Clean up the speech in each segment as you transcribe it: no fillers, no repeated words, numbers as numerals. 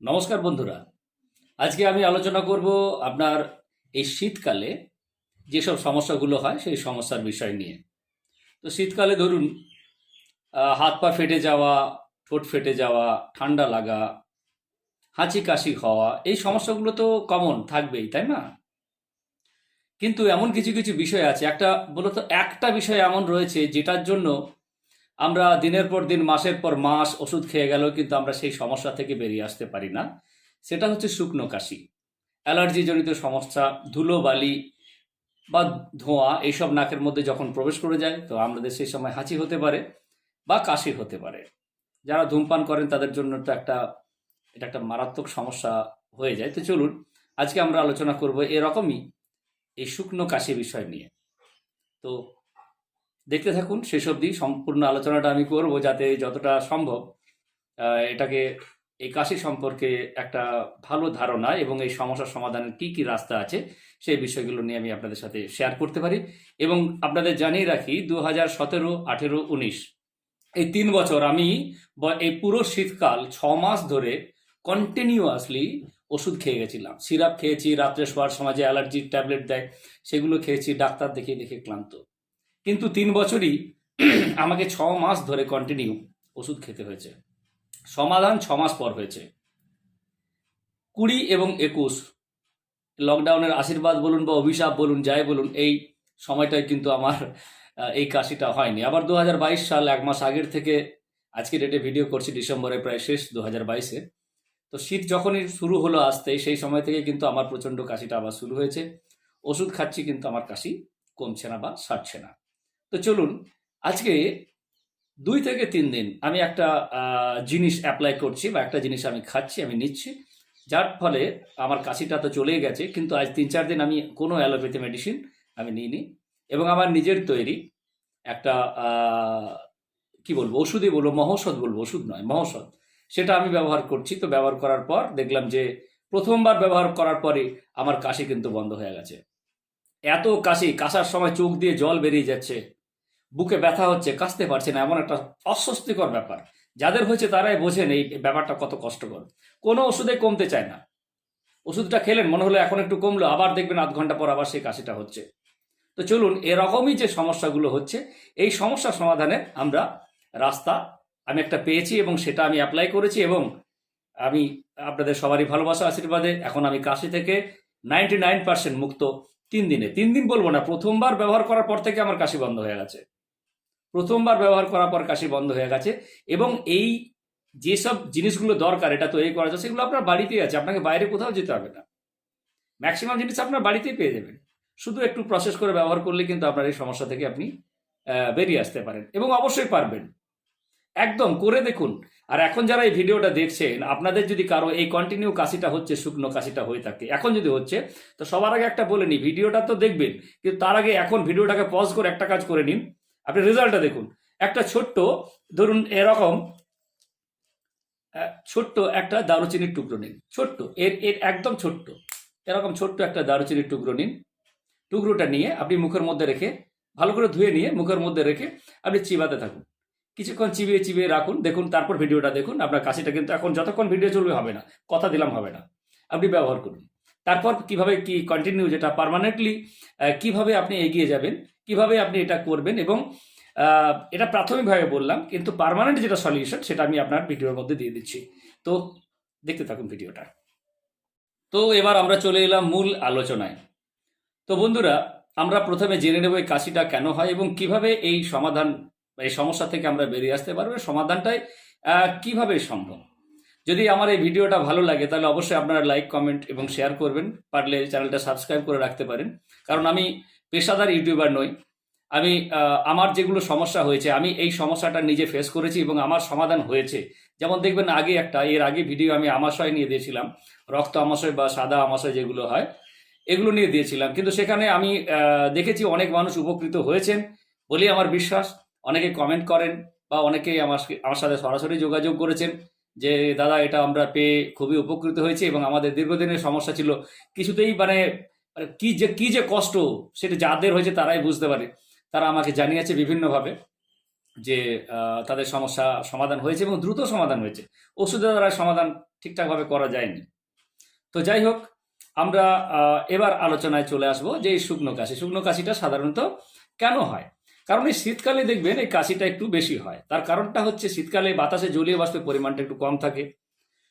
নমস্কার বন্ধুরা। আজকে আমি আলোচনা করব আপনার এই শীতকালে যেসব সমস্যাগুলো হয় সেই সমস্যার বিষয় নিয়ে। তো শীতকালে ধরুন হাত পা ফেটে যাওয়া, ঠোঁট ফেটে যাওয়া, ঠান্ডা লাগা, হাঁচি কাশি হওয়া, এই সমস্যাগুলো তো কমন থাকবেই, তাই না? কিন্তু এমন কিছু কিছু বিষয় আছে, বলতো একটা বিষয় এমন রয়েছে যেটার জন্য আমরা দিনের পর দিন, মাসের পর মাস ওষুধ খেয়ে গেলেও কিন্তু আমরা সেই সমস্যা থেকে বেরিয়ে আসতে পারি না। সেটা হচ্ছে শুকনো কাশি। অ্যালার্জিজনিত সমস্যা, ধুলোবালি বা ধোঁয়া এইসব নাকের মধ্যে যখন প্রবেশ করে যায়, তো আমাদের সেই সময় হাঁচি হতে পারে বা কাশি হতে পারে। যারা ধূমপান করেন তাদের জন্য তো এটা একটা মারাত্মক সমস্যা হয়ে যায়। তো চলুন, আজকে আমরা আলোচনা করব এরকমই এই শুকনো কাশি বিষয় নিয়ে। তো দেখতে থাকুন শেষ অবধি। সম্পূর্ণ আলোচনাটা আমি করব যাতে যতটা সম্ভব এটাকে, এই কাশি সম্পর্কে একটা ভালো ধারণা এবং এই সমস্যার সমাধানের কি কি রাস্তা আছে সেই বিষয়গুলো নিয়ে আমি আপনাদের সাথে শেয়ার করতে পারি। এবং আপনাদের জানিয়ে রাখি, 2017, 18, 19 এই 3 বছর আমি এই পুরো শীতকাল 6 মাস ধরে কন্টিনিউয়াসলি ওষুধ খেয়ে গেছিলাম। সিরাপ খেয়েছি, রাত্রে শোয়ার সময় যে অ্যালার্জির ট্যাবলেট দেয় সেগুলো খেয়েছি, ডাক্তার দেখে দেখে ক্লান্ত। কিন্তু 3 বছরই আমাকে 6 মাস ধরে কন্টিনিউ ওষুধ খেতে হয়েছে। সমাধান 6 মাস পর হয়েছে। 20 এবং 21 লকডাউনের আশীর্বাদ বলুন বা অভিশাপ বলুন, যাই বলুন, এই সময়টায় কিন্তু আমার এই কাশিটা হয়নি। আবার 2022 সাল, 1 মাস আগের থেকে আজকে ডেটে ভিডিও করছি, ডিসেম্বরের প্রায় শেষ 2022-এ। তো শীত যখনই শুরু হলো আসতে, সেই সময় থেকে কিন্তু আমার প্রচণ্ড কাশিটা আবার শুরু হয়েছে। ওষুধ খাচ্ছি কিন্তু আমার কাশি কমছে না বা সারছে না। তো চলুন, আজকে 2 থেকে 3 দিন আমি একটা জিনিস অ্যাপ্লাই করছি বা একটা জিনিস আমি খাচ্ছি, আমি নিচ্ছি, যার ফলে আমার কাশিটা তো চলেই গেছে। কিন্তু আজ 3-4 দিন আমি কোনো অ্যালোপ্যাথি মেডিসিন আমি নিইনি, এবং আমার নিজের তৈরি একটা কি বলবো, ওষুধই বলবো, মহৌষধ বলবো, ওষুধ নয়, মহৌষধ, সেটা আমি ব্যবহার করছি। তো ব্যবহার করার পর দেখলাম যে প্রথমবার ব্যবহার করার পরে আমার কাশি কিন্তু বন্ধ হয়ে গেছে। এত কাশি, কাশার সময় চোখ দিয়ে জল বেরিয়ে যাচ্ছে, বুকে ব্যথা হচ্ছে, কাশতে পারছে না, এমন একটা অস্বস্তিকর ব্যাপার। যাদের হয়েছে তারাই বোঝেন এই ব্যাপারটা কত কষ্টকর। কোনো ওষুধে কমতে চায় না। ওষুধটা খেলেন, মনে হলো এখন একটু কমলো, আবার দেখবেন আধ ঘন্টা পর আবার সেই কাশিটা হচ্ছে। তো চলুন, এরকমই যে সমস্যাগুলো হচ্ছে, এই সমস্যা সমাধানে আমরা রাস্তা আমি একটা পেয়েছি এবং সেটা আমি অ্যাপ্লাই করেছি। এবং আমি আপনাদের সবারই ভালোবাসা আশীর্বাদে এখন আমি কাশি থেকে 99% মুক্ত। 3 দিনে, 3 দিন বলবো না, প্রথমবার ব্যবহার করার পর থেকে আমার কাশি বন্ধ হয়ে গেছে। প্রথমবার ব্যবহার করার পর কাশি বন্ধ হয়ে গেছে। এবং এই যেসব জিনিসগুলো দরকার এটা তৈরি করা যায়, সেগুলো আপনার বাড়িতেই আছে, আপনাকে বাইরে কোথাও যেতে হবে না। ম্যাক্সিমাম জিনিস আপনার বাড়িতেই পেয়ে যাবেন। শুধু একটু প্রসেস করে ব্যবহার করলে কিন্তু আপনার এই সমস্যা থেকে আপনি বেরিয়ে আসতে পারেন, এবং অবশ্যই পারবেন। একদম করে দেখুন। আর এখন যারা এই ভিডিওটা দেখছেন, আপনাদের যদি কারো এই কন্টিনিউ কাশিটা হচ্ছে, শুকনো কাশিটা হয়ে থাকে, এখন যদি হচ্ছে, তো সবার আগে একটা বলে নিই, ভিডিওটা তো দেখবেন, কিন্তু তার আগে এখন ভিডিওটাকে পজ করে একটা কাজ করে নিন। আপনি রেজাল্টটা দেখুন। একটা ছোট্ট, ধরুন এরকম ছোট্ট একটা দারুচিনির টুকরো নিন, ছোট্ট, এর এর একদম ছোট্ট, এরকম ছোট্ট একটা দারুচিনির টুকরো নিন। টুকরোটা নিয়ে আপনি মুখের মধ্যে রেখে, ভালো করে ধুয়ে নিয়ে মুখের মধ্যে রেখে আপনি চিবাতে থাকুন। কিছুক্ষণ চিবিয়ে চিবিয়ে রাখুন, দেখুন, তারপর ভিডিওটা দেখুন। আপনার কাশিটা কিন্তু এখন যতক্ষণ ভিডিও চলবে হবে না, কথা দিলাম হবে না। আপনি ব্যবহার করুন। তারপর কিভাবে কি কন্টিনিউ, যেটা পার্মানেন্টলি কিভাবে আপনি এগিয়ে যাবেন, কিভাবে আপনি এটা করবেন, এবং এটা প্রাথমিকভাবে বললাম, কিন্তু পার্মানেন্ট যেটা সলিউশন সেটা আমি আপনার ভিডিওর মধ্যে দিয়ে দিচ্ছি। তো দেখতে থাকুন ভিডিওটা। তো এবার আমরা চলে এলাম মূল আলোচনায়। তো বন্ধুরা, আমরা প্রথমে জেনে নেব এই কাশিটা কেন হয় এবং কিভাবে এই সমাধান, এই সমস্যা থেকে আমরা বেরিয়ে আসতে পারবো, সমাধানটাই কিভাবে সম্ভব। যদি আমার এই ভিডিওটা ভালো লাগে তাহলে অবশ্যই আপনারা লাইক, কমেন্ট এবং শেয়ার করবেন। পারলে চ্যানেলটা সাবস্ক্রাইব করে রাখতে পারেন, কারণ আমি পেশাদার ইউটিউবার নই। আমি আমার যেগুলো সমস্যা হয়েছে, আমি এই সমস্যাটা নিজে ফেস করেছি এবং আমার সমাধান হয়েছে। যেমন দেখবেন, এর আগে ভিডিও আমি আমাশয় নিয়ে দিয়েছিলাম, রক্ত আমাশয় বা সাদা আমাশয় যেগুলো হয়, এগুলো নিয়ে দিয়েছিলাম। কিন্তু সেখানে আমি দেখেছি অনেক মানুষ উপকৃত হয়েছেন বলেই আমার বিশ্বাস। অনেকে কমেন্ট করেন বা অনেকেই আমার সাথে সরাসরি যোগাযোগ করেছেন যে দাদা, এটা আমরা পেয়ে খুবই উপকৃত হয়েছি এবং আমাদের দীর্ঘদিনের সমস্যা ছিল, কিছুতেই মানে মানে কি যে কষ্ট, সেটা যাদের হয়েছে তারাই বুঝতে পারে। তারা আমাকে জানিয়েছে বিভিন্নভাবে যে তাদের সমস্যা সমাধান হয়েছে এবং দ্রুত সমাধান হয়েছে, ওষুধের দ্বারা সমাধান ঠিকঠাকভাবে করা যায়নি। তো যাই হোক, আমরা এবার আলোচনায় চলে আসবো যে এই শুকনো কাশিটা সাধারণত কেন হয়। কারণ এই শীতকালে দেখবেন এই কাশিটা একটু বেশি হয়। তার কারণটা হচ্ছে শীতকালে বাতাসে জলীয় বাষ্পের পরিমাণটা একটু কম থাকে,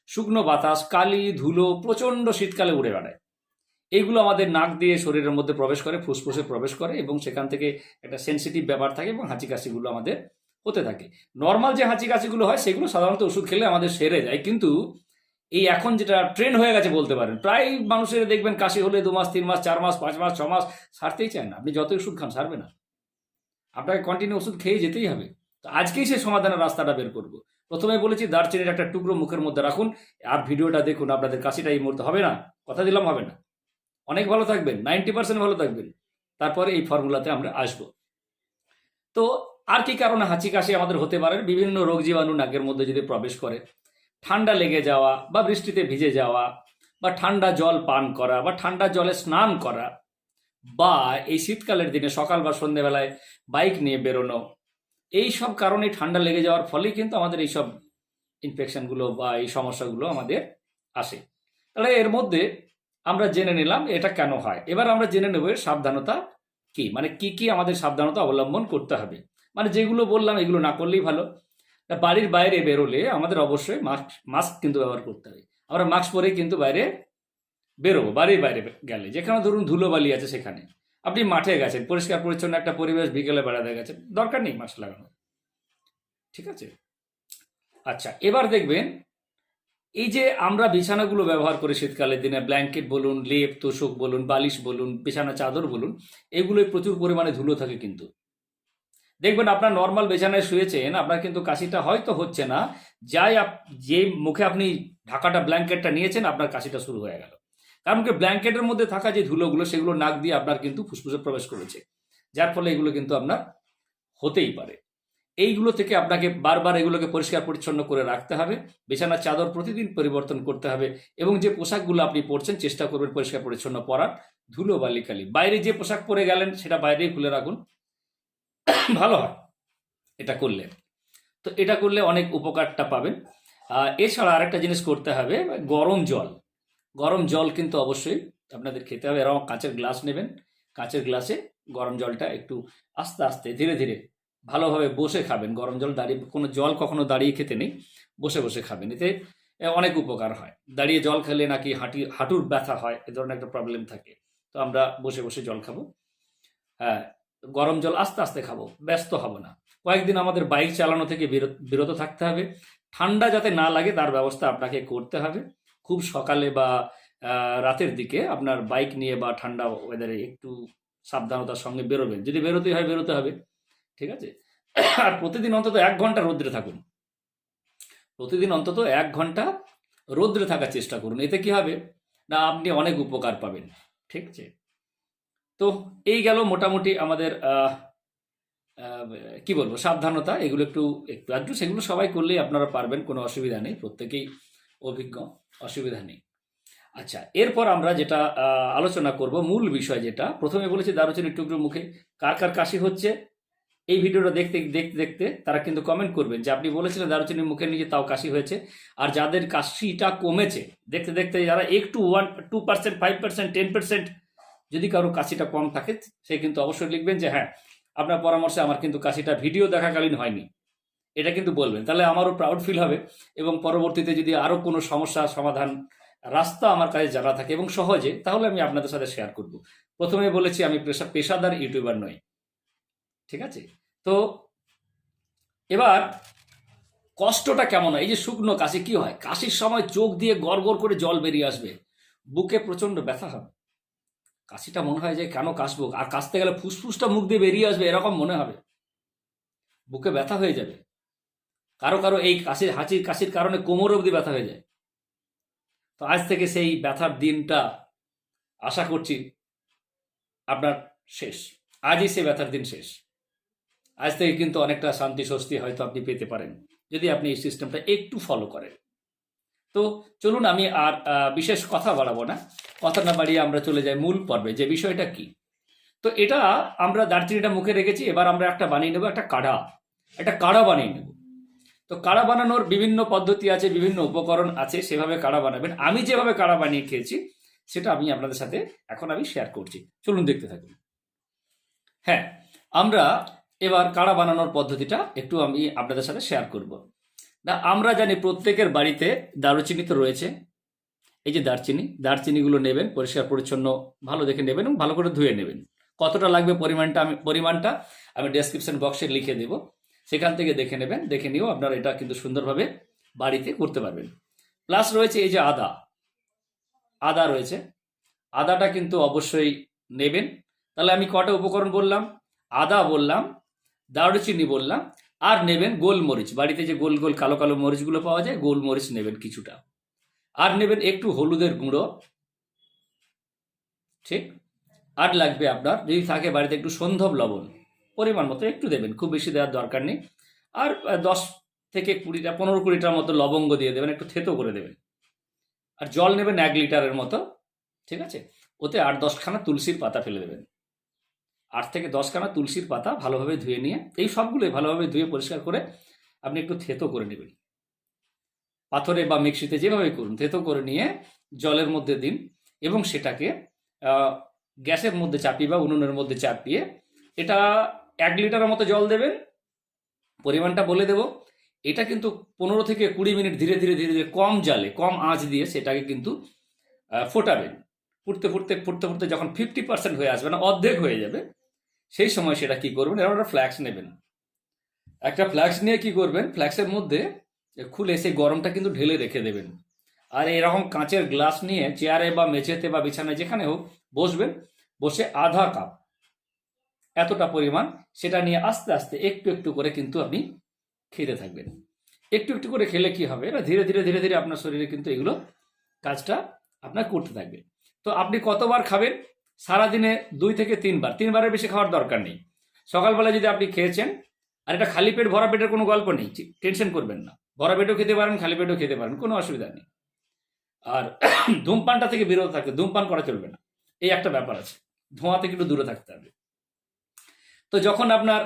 শুকনো বাতাস, কালি, ধুলো প্রচণ্ড শীতকালে উড়ে বেড়ায়। এইগুলো আমাদের নাক দিয়ে শরীরের মধ্যে প্রবেশ করে, ফুসফুসে প্রবেশ করে এবং সেখান থেকে একটা সেন্সিটিভ ব্যাপার থাকে এবং হাঁচি কাশিগুলো আমাদের হতে থাকে। নর্মাল যে হাঁচি কাশিগুলো হয় সেগুলো সাধারণত ওষুধ খেলে আমাদের সেরে যায়, কিন্তু এই এখন যেটা ট্রেন্ড হয়ে গেছে বলতে পারেন, প্রায় মানুষের দেখবেন কাশি হলে 2 মাস 3 মাস 4 মাস 5 মাস 6 মাস সারতেই চায় না। আপনি যতই ওষুধ খান সারবে না, আপনাকে কন্টিনিউ ওষুধ খেয়ে যেতেই হবে। তো আজকেই সে সমাধানের রাস্তাটা বের করব। প্রথমে বলেছি দারচিনির একটা টুকরো মুখের মধ্যে রাখুন, আর ভিডিওটা দেখুন, আপনাদের কাশিটা এই মুহূর্তে হবে না, কথা দিলাম হবে না। অনেক ভালো থাকবেন, 90% ভালো থাকবেন। তারপরে এই ফর্মুলাতে আমরা আসব। তো আর কি কারণে হাঁচি কাশি আমাদের হতে পারে? বিভিন্ন রোগ জীবাণু নাকের মধ্যে যদি প্রবেশ করে, ঠান্ডা লেগে যাওয়া বা বৃষ্টিতে ভিজে যাওয়া বা ঠান্ডা জল পান করা বা ঠান্ডা জলে স্নান করা বা এই শীতকালের দিনে সকাল বা সন্ধ্যেবেলায় বাইক নিয়ে বেরোনো, এই সব কারণে ঠান্ডা লেগে যাওয়ার ফলেই কিন্তু আমাদের এইসব ইনফেকশনগুলো বা এই সমস্যাগুলো আমাদের আসে। তাহলে এর মধ্যে আমরা জেনে নিলাম এটা কেন হয়। এবার আমরা জেনে নেব এর সাবধানতা কি, মানে কি কি আমাদের সাবধানতা অবলম্বন করতে হবে। মানে যেগুলো বললাম এগুলো না করলেই ভালো। বাড়ির বাইরে বেরোলে আমাদের অবশ্যই মাস্ক কিন্তু ব্যবহার করতে হবে। আমরা মাস্ক পরেই কিন্তু বাইরে বেরোবো। বাড়ির বাইরে গেলে, যেখানে ধরুন ধুলোবালি আছে সেখানে, আপনি মাঠে গেছেন, পরিষ্কার পরিচ্ছন্ন একটা পরিবেশ, বিকেলে বেড়াতে গেছেন, দরকার নেই মাস্ক লাগানো, ঠিক আছে? আচ্ছা, এবার দেখবেন এই যে আমরা বিছানাগুলো ব্যবহার করি শীতকালের দিনে, ব্ল্যাঙ্কেট বলুন, লেপ তোষক বলুন, বালিশ বলুন, বিছানা চাদর বলুন, এগুলোয় প্রচুর পরিমাণে ধুলো থাকে। কিন্তু দেখবেন আপনার নর্মাল বিছানায় শুয়েছেন, আপনার কিন্তু কাশিটা হয়তো হচ্ছে না, যে মুখে আপনি ঢাকাটা ব্ল্যাঙ্কেটটা নিয়েছেন আপনার কাশিটা শুরু হয়ে গেল। কারণ কি, ব্ল্যাঙ্কেটের মধ্যে থাকা যে ধুলোগুলো সেগুলো নাক দিয়ে আপনার কিন্তু ফুসফুসে প্রবেশ করেছে, যার ফলে এগুলো কিন্তু আপনার হতেই পারে। এইগুলো থেকে আপনাকে বারবার এগুলোকে পরিষ্কার পরিচ্ছন্ন করে রাখতে হবে। বিছানার চাদর প্রতিদিন পরিবর্তন করতে হবে এবং যে পোশাকগুলো আপনি পরছেন চেষ্টা করবেন পরিষ্কার পরিচ্ছন্ন পরার। ধুলো বালিকালি বাইরে যে পোশাক পরে গেলেন সেটা বাইরেই খুলে রাখুন, ভালো হয় এটা করলে। তো এটা করলে অনেক উপকারটা পাবেন। এছাড়া আরেকটা জিনিস করতে হবে, গরম জল কিন্তু অবশ্যই আপনাদের খেতে হবে। এরকম কাঁচের গ্লাস নেবেন, কাঁচের গ্লাসে গরম জলটা একটু আস্তে আস্তে ধীরে ধীরে ভালোভাবে বসে খাবেন। গরম জল দাঁড়িয়ে, কোনো জল কখনো দাঁড়িয়ে খেতে নেই, বসে বসে খাবেন, এতে অনেক উপকার হয়। দাঁড়িয়ে জল খেলে নাকি হাঁটুর ব্যথা হয়, এ ধরনের একটা প্রবলেম থাকে। তো আমরা বসে বসে জল খাবো। হ্যাঁ, গরম জল আস্তে আস্তে খাবো, ব্যস্ত হব না। কয়েকদিন আমাদের বাইক চালানো থেকে বিরত থাকতে হবে। ঠান্ডা যাতে না লাগে তার ব্যবস্থা আপনাকে করতে হবে। খুব সকালে বা রাতের দিকে আপনার বাইক নিয়ে বা ঠান্ডা ওয়েদারে একটু সাবধানতার সঙ্গে বেরোবেন। যদি বেরোতে হয় বেরোতে হবে, ঠিক আছে? আর প্রতিদিন অন্তত 1 ঘন্টা রোদ্রে থাকুন। প্রতিদিন অন্তত 1 ঘন্টা রোদ্রে থাকার চেষ্টা করুন। এতে কি হবে না, আপনি অনেক উপকার পাবেন, ঠিক আছে? তো এই গেল মোটামুটি আমাদের কি বলবো সাবধানতা। এগুলো একটু একটু আধটু সেগুলো সবাই করলেই আপনারা পারবেন, কোনো অসুবিধা নেই, প্রত্যেকেই অভিজ্ঞ, অসুবিধা নেই। আচ্ছা, এরপর আমরা যেটা আলোচনা করব, মূল বিষয় যেটা প্রথমে বলেছি, দারুচিনির টুকরো মুখে। কার কার কাশি হচ্ছে এই ভিডিওটা দেখতে দেখতে দেখতে তারা কিন্তু কমেন্ট করবেন যে আপনি বলেছিলেন দারুচিনির মুখে নিয়ে তাও কাশি হয়েছে। আর যাদের কাশিটা কমেছে দেখতে দেখতে, যারা একটু 2%, 5%, 10% যদি কারো কাশিটা কম থাকে, সে কিন্তু অবশ্যই লিখবেন যে হ্যাঁ, আপনার পরামর্শে আমার কিন্তু কাশিটা ভিডিও দেখাকালীন হয়নি, এটা কিন্তু বলবেন। তাহলে আমারও প্রাউড ফিল হবে এবং পরবর্তীতে যদি আরও কোনো সমস্যা সমাধান রাস্তা আমার কাছে জানা থাকে এবং সহজে, তাহলে আমি আপনাদের সাথে শেয়ার করব। প্রথমে বলেছি আমি পেশাদার ইউটিউবার নই, ঠিক আছে? তো এবার কষ্টটা কেমন হয়? এই যে শুকনো কাশি, কি হয়? কাশির সময় চোখ দিয়ে গড় গড় করে জল বেরিয়ে আসবে, বুকে প্রচণ্ড ব্যথা হবে, কাশিটা মনে হয় যে কেন কাশবো, আর কাশতে গেলে ফুসফুসটা মুখ দিয়ে বেরিয়ে আসবে এরকম মনে হবে, বুকে ব্যথা হয়ে যাবে। কারো কারো এই কাশির কারণে কোমর অবধি ব্যথা হয়ে যায়। তো আজ থেকে সেই ব্যথার দিনটা আশা করছি আপনার শেষ। আজই সেই ব্যথার দিন শেষ। আজ থেকে কিন্তু অনেকটা শান্তি স্বস্তি হয়তো আপনি পেতে পারেন যদি আপনি এই সিস্টেমটা একটু ফলো করেন। তো চলুন, আমি আর বিশেষ কথা বাড়াবো না, কথা না বাড়িয়ে আমরা চলে যাই মূল পর্বে, যে বিষয়টা কি। তো এটা আমরা দারচিনিটা মুখে রেখেছি, এবার আমরা একটা বানিয়ে নেবো একটা কাঢ়া। একটা কাড়া বানিয়ে নেব। তো কাড়া বানানোর বিভিন্ন পদ্ধতি আছে, বিভিন্ন উপকরণ আছে, সেভাবে কাড়া বানাবেন। আমি যেভাবে কাড়া বানিয়ে খেয়েছি সেটা আমি আপনাদের সাথে এখন আমি শেয়ার করছি, চলুন দেখতে থাকুন। হ্যাঁ, আমরা এবার কাড়া বানানোর পদ্ধতিটা একটু আমি আপনাদের সাথে শেয়ার করব। না, আমরা জানি প্রত্যেকের বাড়িতে দারুচিনি তো রয়েছে। এই যে দারচিনিগুলো নেবেন, পরিষ্কার পরিচ্ছন্ন ভালো দেখে নেবেন এবং ভালো করে ধুয়ে নেবেন। কতটা লাগবে পরিমাণটা আমি ডেসক্রিপশন বক্সে লিখে দেব, সেখান থেকে দেখে নেবেন। দেখে নিয়েও আপনারা এটা কিন্তু সুন্দরভাবে বাড়িতে করতে পারবেন। প্লাস রয়েছে এই যে আদা রয়েছে, আদাটা কিন্তু অবশ্যই নেবেন। তাহলে আমি কটা উপকরণ বললাম? আদা বললাম, দারুচিনি বললাম, আর নেবেন গোলমরিচ। বাড়িতে যে গোল গোল কালো কালো মরিচগুলো পাওয়া যায়, গোলমরিচ নেবেন কিছুটা। আর নেবেন একটু হলুদের গুঁড়ো, ঠিক। আর লাগবে আপনার যদি থাকে বাড়িতে একটু সন্ধব লবণ, পরিমাণ মতো একটু দেবেন, খুব বেশি দেওয়ার দরকার নেই। আর 10 থেকে 15-20টার মতো লবঙ্গ দিয়ে দেবেন, একটু থেতো করে দেবেন। আর জল নেবেন 1 লিটারের মতো, ঠিক আছে। ওতে 8-10খানা তুলসীর পাতা ফেলে দেবেন। 8 থেকে 10খানা তুলসীর পাতা ভালোভাবে ধুয়ে নিয়ে, এই সবগুলোই ভালোভাবে ধুয়ে পরিষ্কার করে আপনি একটু থেতো করে নেবেন। পাথরে বা মিক্সিতে যেভাবে করুন, থেতো করে নিয়ে জলের মধ্যে দিন এবং সেটাকে গ্যাসের মধ্যে চাপিয়ে বা উনুনের মধ্যে চাপিয়ে, এটা 1 লিটারের মতো জল দেবেন। পরিমাণটা বলে দেব। এটা কিন্তু 15 থেকে 20 মিনিট ধীরে ধীরে ধীরে ধীরে কম জালে, কম আঁচ দিয়ে সেটাকে কিন্তু ফোটাবেন। ফুটতে ফুটতে ফুটতে ফুটতে যখন 50% হয়ে আসবে, না অর্ধেক হয়ে যাবে, সেই সময় সেটা কি করবেন, এরকম একটা ফ্ল্যাক্স নেবেন। একটা ফ্ল্যাক্স নিয়ে কি করবেন, ফ্ল্যাক্সের মধ্যে খুলে সেই গরমটা কিন্তু ঢেলে রেখে দেবেন। আর এরকম কাঁচের গ্লাস নিয়ে চেয়ারে বা মেঝেতে বা বিছানায় যেখানে হোক বসবেন, বসে আধা কাপ এতটা পরিমাণ সেটা নিয়ে আস্তে আস্তে একটু একটু করে কিন্তু আপনি খেতে থাকবেন। একটু একটু করে খেলে কি হবে, না ধীরে ধীরে ধীরে ধীরে আপনার শরীরে কিন্তু এগুলো কাজটা আপনার করতে থাকবে। তো আপনি কতবার খাবেন? সারাদিনে 2 থেকে 3বার, 3বারের বেশি খাওয়ার দরকার নেই। সকালবেলা যদি আপনি খেয়েছেন, আর এটা খালি পেট ভরা পেটের কোনো গল্প নেই, টেনশন করবেন না। ভরা পেটেও খেতে পারেন, খালি পেটেও খেতে পারেন, কোনো অসুবিধা নেই। আর ধূমপানটা থেকে বিরত থাকতে, ধূমপান করা চলবে না, এই একটা ব্যাপার আছে। ধোঁয়া থেকে একটু দূরে থাকতে হবে। তো যখন আপনার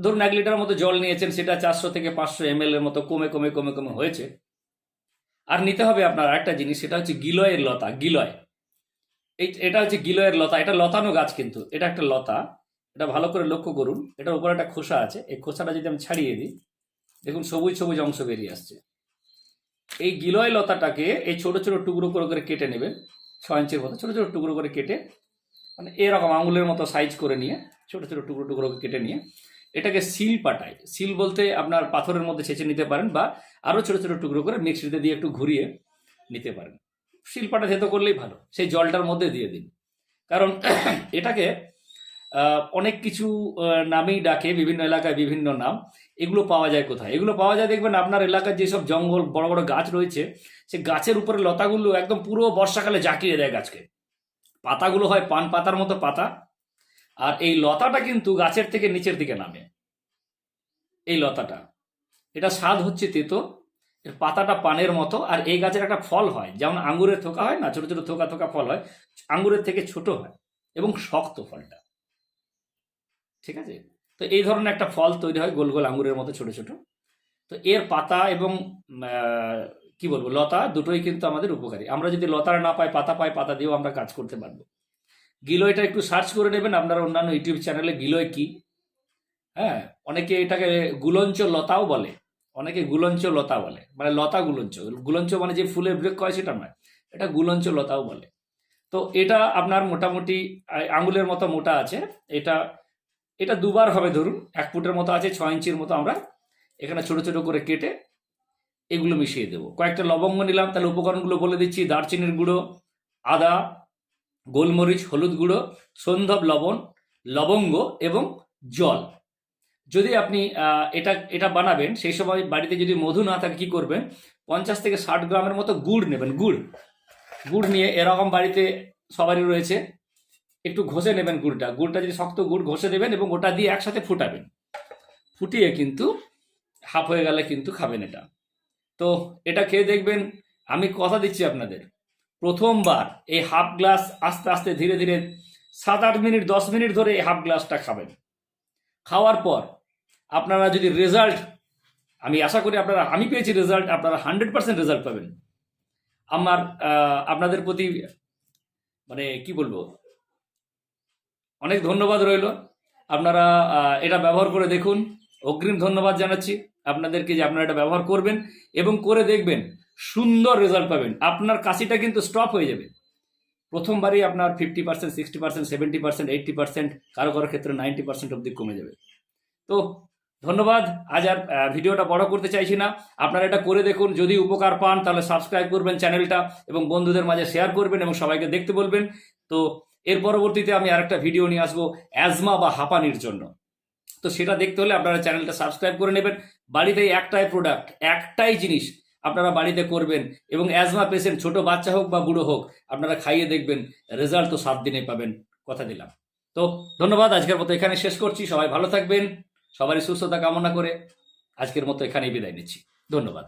ধরুন 1 লিটার মতো জল নিয়েছেন, সেটা 400 থেকে 500 ml এর মতো কমে কমে কমে কমে হয়েছে। আর নিতে হবে আপনার আরেকটা জিনিস, সেটা হচ্ছে গিলয়ের লতা। এটা হচ্ছে গিলয়ের লতা। এটা লতানো গাছ, কিন্তু এটা একটা লতা। এটা ভালো করে লক্ষ্য করুন, এটার উপরে একটা খোসা আছে। এই খোসাটা যদি আমি ছাড়িয়ে দিই, দেখুন সবুজ সবুজ অংশ বেরিয়ে আসছে। এই গিলয় লতাটাকে এই ছোট ছোট টুকরো করে করে কেটে নেবেন, 6 ইঞ্চির মতো ছোট ছোট টুকরো করে কেটে, মানে এরকম আঙুলের মতো সাইজ করে নিয়ে ছোট ছোট টুকরো টুকরো কেটে নিয়ে এটাকে সিল পাটায়, সিল বলতে আপনার পাথরের মধ্যে ছেঁচে নিতে পারেন, বা আরও ছোট ছোট টুকরো করে মিক্সিতে দিয়ে একটু ঘুরিয়ে নিতে পারেন। সিল পাটা থেতো করলেই ভালো। সেই জলটার মধ্যে দিয়ে দিন। কারণ এটাকে অনেক কিছু নামেই ডাকে, বিভিন্ন এলাকায় বিভিন্ন নাম। এগুলো পাওয়া যায় কোথায়? এগুলো পাওয়া যায় দেখবেন আপনার এলাকার যেসব জঙ্গল, বড় বড় গাছ রয়েছে, সে গাছের উপরে লতাগুলো একদম পুরো বর্ষাকালে জাকিয়ে দেয় গাছকে। পাতাগুলো হয় পান পাতার মতো পাতা, আর এই লতাটা কিন্তু গাছের থেকে নিচের দিকে নামে। এই লতাটা, এটা স্বাদ হচ্ছে তেতো, এর পাতাটা পানের মতো। আর এই গাছের একটা ফল হয়, যেমন আঙ্গুরের থোকা হয় না, ছোট ছোট থোকা থোকা ফল হয়, আঙ্গুরের থেকে ছোট হয় এবং শক্ত ফলটা, ঠিক আছে। তো এই ধরনের একটা ফল তৈরি হয়, গোল গোল আঙ্গুরের মতো ছোট ছোট। তো এর পাতা এবং কি বলবো, লতা দুটোই কিন্তু আমাদের উপকারী। আমরা যদি লতা না পাই, পাতা পাই, পাতা দিয়েও আমরা কাজ করতে পারবো। গিলয়টা একটু সার্চ করে নেবেন আপনারা অন্যান্য ইউটিউব চ্যানেলে, গিলয় কি। হ্যাঁ, অনেকে এটাকে গুলঞ্চ লতাও বলে, অনেকে গুলঞ্চ লতা বলে, মানে লতা গুলঞ্চ। গুলঞ্চ মানে যে ফুলের বৃক্ষ হয় সেটা নয়, এটা গুলঞ্চ লতাও বলে। তো এটা আপনার মোটামুটি আঙুলের মতো মোটা আছে। এটা এটা 2বার হবে, ধরুন 1 ফুটের মতো আছে, 6 ইঞ্চির মতো। আমরা এখানে ছোট ছোট করে কেটে এগুলো মিশিয়ে দেবো। কয়েকটা লবঙ্গ নিলাম, তাহলে উপকরণগুলো বলে দিচ্ছি। দারচিনির গুঁড়ো, আদা, গোলমরিচ, হলুদ গুঁড়ো, সন্ধব লবণ, লবঙ্গ এবং জল। যদি আপনি এটা এটা বানাবেন, সেই সময় বাড়িতে যদি মধু না থাকে কি করবেন, 50 থেকে 60 গ্রামের মতো গুড় নেবেন। গুড় নিয়ে এরকম বাড়িতে সবারই রয়েছে, একটু ঘষে নেবেন গুড়টা যদি শক্ত গুড় ঘষে দেবেন এবং ওটা দিয়ে একসাথে ফুটাবেন। ফুটিয়ে কিন্তু হাফ হয়ে গেলে কিন্তু খাবেন এটা। তো এটা খেয়ে দেখবেন, আমি কথা দিচ্ছি আপনাদের, প্রথমবার এই হাফ গ্লাস আস্তে আস্তে ধীরে ধীরে 7-8 মিনিট 10 মিনিট ধরে এই হাফ গ্লাসটা খাবেন। খাওয়ার পর আপনারা যদি রেজাল্ট, আমি আশা করি আমি পেয়েছি রেজাল্ট, আপনারা 100% রেজাল্ট পাবেন। আমার আপনাদের প্রতি মানে কি বলবো, অনেক ধন্যবাদ রইল। আপনারা এটা ব্যবহার করে দেখুন। অগ্রিম ধন্যবাদ জানাচ্ছি আপনাদেরকে যে আপনারা এটা ব্যবহার করবেন এবং করে দেখবেন, সুন্দর রেজাল্ট পাবেন। আপনার কাশিটা কিন্তু স্টপ হয়ে যাবে। প্রথমবারই আপনার 50%, 60%, 70%, 80%, কারো কারো ক্ষেত্রে 90% অবধি কমে যাবে। তো ধন্যবাদ। আজ আর ভিডিওটা বড় করতে চাইছি না। আপনারা এটা করে দেখুন। যদি উপকার পান তাহলে সাবস্ক্রাইব করবেন চ্যানেলটা এবং বন্ধুদের মাঝে শেয়ার করবেন এবং সবাইকে দেখতে বলবেন। তো এর পরবর্তীতে আমি আরেকটা ভিডিও নিয়ে আসবো অ্যাজমা বা হাঁপানির জন্য। তো সেটা দেখতে হলে আপনারা চ্যানেলটা সাবস্ক্রাইব করে নেবেন। বাড়িতে একটাই প্রোডাক্ট, একটাই জিনিস আপনারা বাড়িতে করবেন এবং অ্যাজমা পেশেন্ট, ছোট বাচ্চা হোক বা বুড়ো হোক, আপনারা খাইয়ে দেখবেন, রেজাল্ট তো 7 দিনে পাবেন, কথা দিলাম। তো ধন্যবাদ। আজকের মতো এখানে শেষ করছি। সবাই ভালো থাকবেন। সবারই সুস্থতা কামনা করে আজকের মতো এখানেই বিদায় নিচ্ছি। ধন্যবাদ।